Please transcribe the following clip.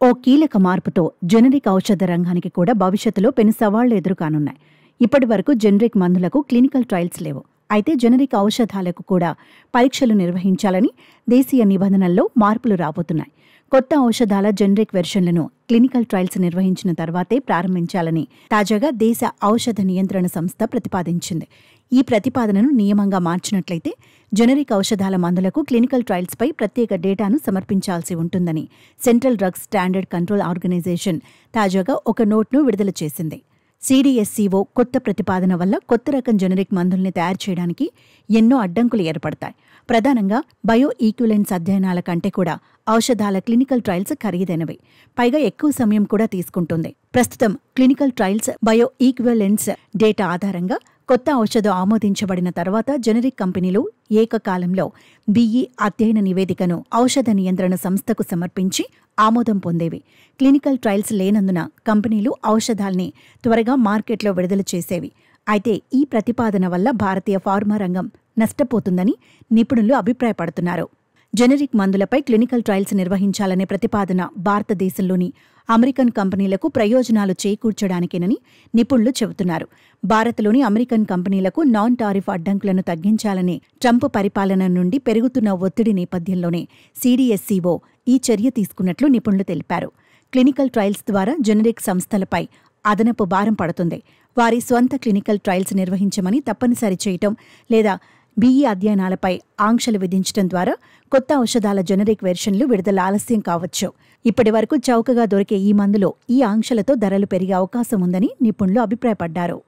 ఓ కీలక మార్పుతో జెనరిక్ ఔషధ రంగానికి కూడా భవిష్యత్తులో పెను సవాళ్లు ఎదురుకానున్నాయి. ఇప్పటి వరకు జెనరిక్ మందులకు క్లినికల్ ట్రయల్స్ లేవు. అయితే జెనరిక్ ఔషధాలకు కూడా పరీక్షలు నిర్వహించాలని దేశీయ నిబంధనల్లో మార్పులు రాబోతున్నాయి. కొత్త ఔషధాల జెనరిక్ వెర్షన్లను క్లినికల్ ట్రయల్స్ నిర్వహించిన తర్వాతే ప్రారంభించాలని తాజాగా దేశ ఔషధ నియంత్రణ సంస్థ ప్రతిపాదించింది. ఈ ప్రతిపాదనను నియమంగా మార్చినట్లయితే జెనరిక్ ఔషధాల మందులకు క్లినికల్ ట్రయల్స్పై ప్రత్యేక డేటాను సమర్పించాల్సి ఉంటుందని central drugs standard control organisation తాజాగా ఒక నోట్ను విడుదల చేసింది. CDSCO కొత్త ప్రతిపాదన వల్ల కొత్త రకం జెనరిక్ మందుల్ని తయారు చేయడానికి ఎన్నో అడ్డంకులు ఏర్పడతాయి. ప్రధానంగా బయో ఈక్విలెన్స్ అధ్యయనాల కంటే కూడా ఔషధాల క్లినికల్ ట్రయల్స్ ఖరీదైనవి, పైగా ఎక్కువ సమయం కూడా తీసుకుంటుంది. ప్రస్తుతం క్లినికల్ ట్రయల్స్ బయో ఈక్విలెన్స్ డేటా ఆధారంగా కొత్త ఔషధం ఆమోదించబడిన తర్వాత జెనరిక్ కంపెనీలు ఏకకాలంలో BE అధ్యయన నివేదికను ఔషధ నియంత్రణ సంస్థకు సమర్పించి ఆమోదం పొందేవి. క్లినికల్ ట్రయల్స్ లేనందున కంపెనీలు ఔషధాల్ని త్వరగా మార్కెట్లో విడుదల చేసేవి. అయితే ఈ ప్రతిపాదన వల్ల భారతీయ ఫార్మా రంగం నష్టపోతుందని నిపుణులు అభిప్రాయపడుతున్నారు. జెనరిక్ మందులపై క్లినికల్ ట్రయల్స్ నిర్వహించాలనే ప్రతిపాదన భారతదేశంలోని అమెరికన్ కంపెనీలకు ప్రయోజనాలు చేకూర్చడానికేనని నిపుణులు చెబుతున్నారు. భారత్లోని అమెరికన్ కంపెనీలకు నాన్ టారిఫ్ అడ్డంకులను తగ్గించాలనే ట్రంప్ పరిపాలన నుండి పెరుగుతున్న ఒత్తిడి నేపథ్యంలోనే CDSCO ఈ చర్య తీసుకున్నట్లు నిపుణులు తెలిపారు. క్లినికల్ ట్రయల్స్ ద్వారా జెనరిక్ సంస్థలపై అదనపు భారం పడుతుంది. వారి స్వంత క్లినికల్ ట్రయల్స్ నిర్వహించమని తప్పనిసరి చేయటం లేదా BE అధ్యయనాలపై ఆంక్షలు విధించడం ద్వారా కొత్త ఔషధాల జెనరిక్ వెర్షన్లు విడుదల ఆలస్యం కావచ్చు. ఇప్పటి వరకు చౌకగా దొరికే ఈ మందులో ఈ ఆంక్షలతో ధరలు పెరిగే అవకాశం ఉందని నిపుణులు అభిప్రాయపడ్డారు.